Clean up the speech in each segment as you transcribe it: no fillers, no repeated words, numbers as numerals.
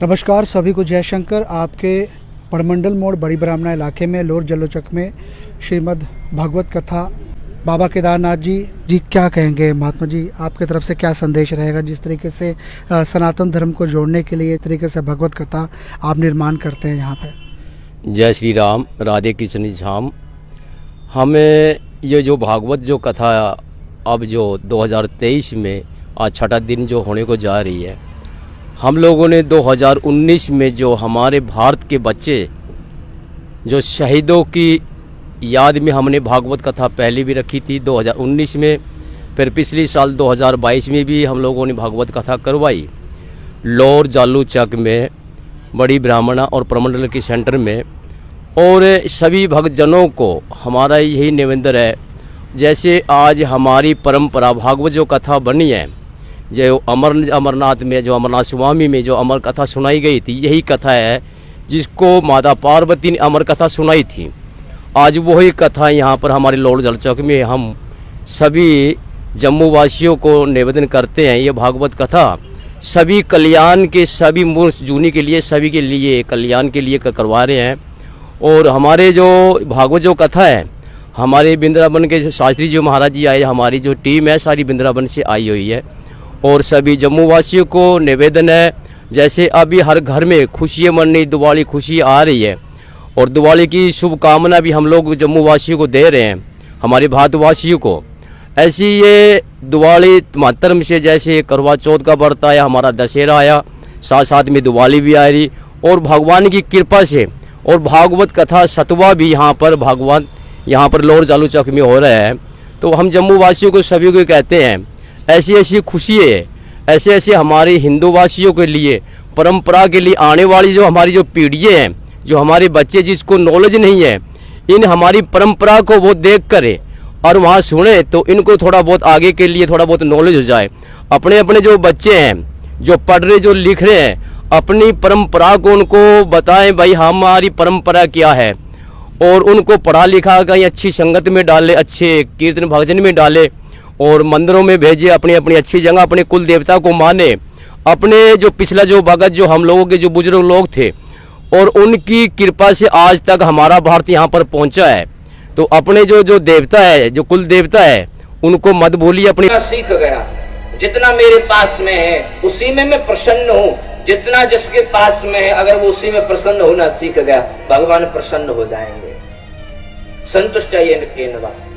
नमस्कार सभी को, जयशंकर। आपके परमंडल मोड़ बड़ी ब्राह्मणा इलाके में लोर जलोचक में श्रीमद् भागवत कथा बाबा केदारनाथ जी क्या कहेंगे? महात्मा जी, आपके तरफ से क्या संदेश रहेगा? जिस तरीके से सनातन धर्म को जोड़ने के लिए तरीके से भगवत कथा आप निर्माण करते हैं यहाँ पे। जय श्री राम, राधे कृष्ण श्याम। हमें ये जो भागवत जो कथा अब जो 2023 में आज छठा दिन जो होने को जा रही है, हम लोगों ने 2019 में जो हमारे भारत के बच्चे जो शहीदों की याद में हमने भागवत कथा पहले भी रखी थी 2019 में, फिर पिछले साल 2022 में भी हम लोगों ने भागवत कथा करवाई लोर जालूचक में बड़ी ब्राह्मणा और प्रमंडल के सेंटर में। और सभी भक्तजनों को हमारा यही निवेदन है, जैसे आज हमारी परंपरा भागवत जो कथा बनी है, जो अमरनाथ में जो अमरनाथ स्वामी में जो अमर कथा सुनाई गई थी, यही कथा है जिसको माता पार्वती ने अमर कथा सुनाई थी। आज वही कथा यहाँ पर हमारे लोर जलचौक में हम सभी जम्मू वासियों को निवेदन करते हैं। ये भागवत कथा सभी कल्याण के, सभी मूर्ख जूनी के लिए, सभी के लिए कल्याण के लिए करवा रहे हैं। और हमारे जो भागवत जो कथा है, हमारे वृंदावन के शास्त्री जी महाराज जी आए, हमारी जो टीम है सारी वृंदावन से आई हुई है। और सभी जम्मू वासियों को निवेदन है, जैसे अभी हर घर में खुशियाँ मन रही, दिवाली खुशी आ रही है, और दिवाली की शुभकामना भी हम लोग जम्मू वासियों को दे रहे हैं, हमारे भारतवासियों को। ऐसी ये दिवाली मातरम से जैसे करवा चौथ का व्रत आया, हमारा दशहरा आया, साथ साथ में दिवाली भी आ रही, और भगवान की कृपा से और भागवत कथा सतवा भी यहाँ पर भगवान यहाँ पर लोर जालूचक में हो रहा है। तो हम जम्मू वासियों को सभी को कहते हैं, ऐसी ऐसी खुशी है, ऐसे ऐसे हमारे हिंदू वासियों के लिए, परंपरा के लिए आने वाली जो हमारी जो पीढ़ियाँ हैं, जो हमारे बच्चे जिसको नॉलेज नहीं है, इन हमारी परंपरा को वो देख करें और वहाँ सुने, तो इनको थोड़ा बहुत आगे के लिए थोड़ा बहुत नॉलेज हो जाए। अपने अपने जो बच्चे हैं, जो पढ़ रहे, जो लिख रहे हैं, अपनी परंपरा को उनको बताएं, भाई हमारी परंपरा क्या है, और उनको पढ़ा लिखा कहीं अच्छी संगत में डाले, अच्छे कीर्तन भजन में डाले, और मंदिरों में भेजे, अपनी अपनी अच्छी जगह अपने कुल देवता को माने। अपने जो पिछला जो भगत जो हम लोगों के जो बुजुर्ग लोग थे, और उनकी कृपा से आज तक हमारा भारत यहाँ पर पहुँचा है। तो अपने जो देवता है, जो कुल देवता है, उनको मत भूलिए। अपनी सीख गया, जितना मेरे पास में है उसी में मैं प्रसन्न हूँ, जितना जिसके पास में है अगर वो उसी में प्रसन्न होना सीख गया, भगवान प्रसन्न हो जाएंगे। संतुष्ट है ये।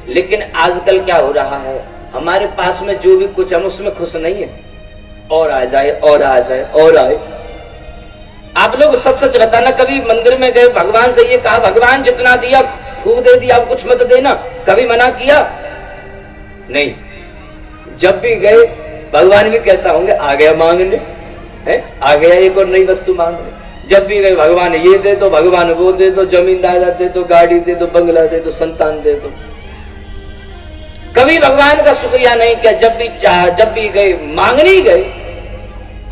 लेकिन आजकल क्या हो रहा है, हमारे पास में जो भी कुछ हम उसमें खुश नहीं है, और आ जाए और आ जाए और आए। आप लोग सच सच बताना, कभी मंदिर में गए, भगवान से ये कहा भगवान जितना दिया खूब दे दिया, अब कुछ मत देना, कभी मना किया? नहीं। जब भी गए भगवान भी कहता होंगे आ गया मांगने, है आ गया एक और नई वस्तु मांगने। जब भी गए भगवान ये दे दो, भगवान वो दे दो, जमींदार दे दो, गाड़ी दे दो, बंगला दे दो, संतान दे दो। कभी भगवान का शुक्रिया नहीं किया। जब भी गए मांगने ही गए,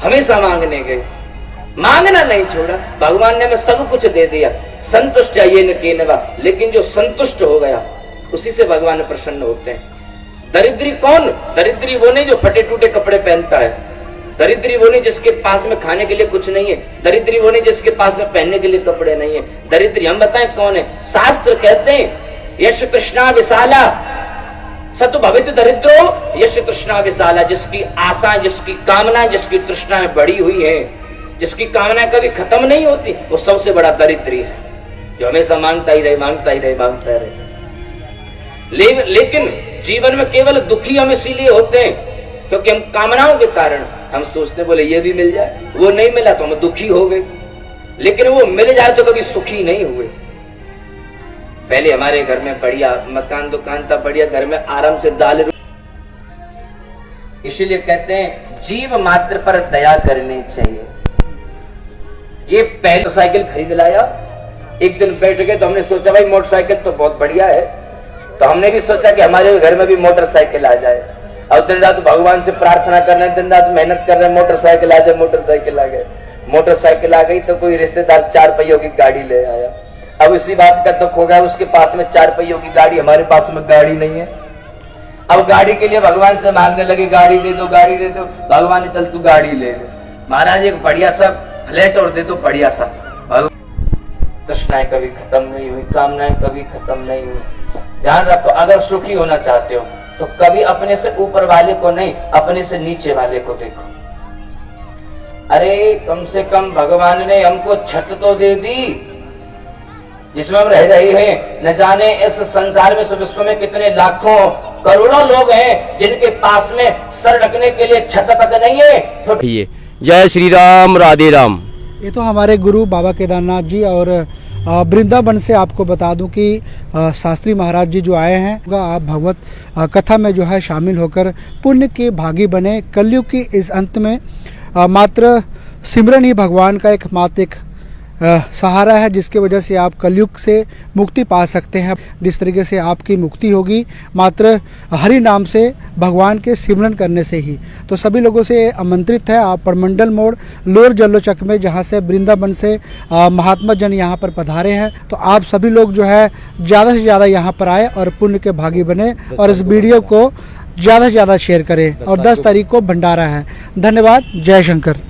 हमेशा मांगने गए, मांगना नहीं छोड़ा। भगवान ने हमें सब कुछ दे दिया। संतुष्ट है न केनवा, लेकिन जो संतुष्ट हो गया उसी से भगवान प्रसन्न होते हैं। दरिद्री कौन? दरिद्री वो नहीं जो फटे टूटे कपड़े पहनता है, दरिद्री वो नहीं जिसके पास में खाने के लिए कुछ नहीं है, दरिद्री वो नहीं जिसके पास में पहनने के लिए कपड़े नहीं है। दरिद्री हम बताएं कौन है? शास्त्र कहते हैं यश तृष्णा विशाला सतु भवित दरिद्रो यश तृष्णा विशाला। जिसकी आशा, जिसकी कामना, जिसकी तृष्णाएं बड़ी हुई है, जिसकी कामना कभी खत्म नहीं होती, वो सबसे बड़ा दरिद्री है, जो हमेशा मांगता ही रहे, मांगता ही रहे, मांगता रहे। लेकिन जीवन में केवल दुखी हम इसीलिए होते हैं क्योंकि हम कामनाओं के कारण हम सोचते बोले ये भी मिल जाए, वो नहीं मिला तो हम दुखी हो गए, लेकिन वो मिल जाए तो कभी सुखी नहीं हुए। पहले हमारे घर में बढ़िया मकान दुकान था, बढ़िया घर में आराम से दाल, इसीलिए कहते हैं जीव मात्र पर दया करनी चाहिए। ये पहले साइकिल खरीद लाया, एक दिन बैठ गए तो हमने सोचा भाई मोटरसाइकिल तो बहुत बढ़िया है, तो हमने भी सोचा कि हमारे घर में भी मोटरसाइकिल आ जाए। और दिन रात भगवान से प्रार्थना कर रहे हैं, दिन रात मेहनत कर रहे हैं, मोटरसाइकिल आ जाए, मोटरसाइकिल आ गए। मोटरसाइकिल आ गई तो कोई रिश्तेदार 4 पहियों की गाड़ी ले आया। अब इसी बात का दुख हो गया, उसके पास में 4 पहियों की गाड़ी, हमारे पास में गाड़ी नहीं है। अब गाड़ी के लिए भगवान से मांगने लगे, गाड़ी दे दो, गाड़ी दे दो। भगवान ने चल तू गाड़ी ले ले। महाराज एक बढ़िया सा फ्लैट और दे दो बढ़िया सा। तृष्णाएं कभी खत्म नहीं हुई, कामनाएं कभी खत्म नहीं हुई। ध्यान रखो, अगर सुखी होना चाहते हो तो कभी अपने से ऊपर वाले को नहीं, अपने से नीचे वाले को देखो। अरे कम से कम भगवान ने हमको छत तो दे दी जिसमें हम रह रहे हैं। न जाने इस संसार में, विश्व में कितने लाखों करोड़ों लोग हैं जिनके पास में सर ढकने के लिए छत तक नहीं है। तो ये जय श्री राम, राधे राम। ये तो हमारे गुरु बाबा केदारनाथ जी। और वृंदावन से आपको बता दूं कि शास्त्री महाराज जी जो आए हैं, आप भगवत कथा में जो है शामिल होकर पुण्य के भागी बने। कलयुग की इस अंत में मात्र सिमरन ही भगवान का एकमात्र एक सहारा है, जिसके वजह से आप कलयुग से मुक्ति पा सकते हैं। जिस तरीके से आपकी मुक्ति होगी मात्र हरि नाम से, भगवान के सिमरन करने से ही। तो सभी लोगों से आमंत्रित है, आप परमंडल मोड़ लोर जल्लोचक में, जहां से वृंदावन से महात्मा जन यहां पर पधारे हैं, तो आप सभी लोग जो है ज़्यादा से ज़्यादा यहां पर आए और पुण्य के भागी बने और इस वीडियो को ज़्यादा से ज़्यादा शेयर करें। और 10 तारीख को भंडारा है। धन्यवाद। जय शंकर।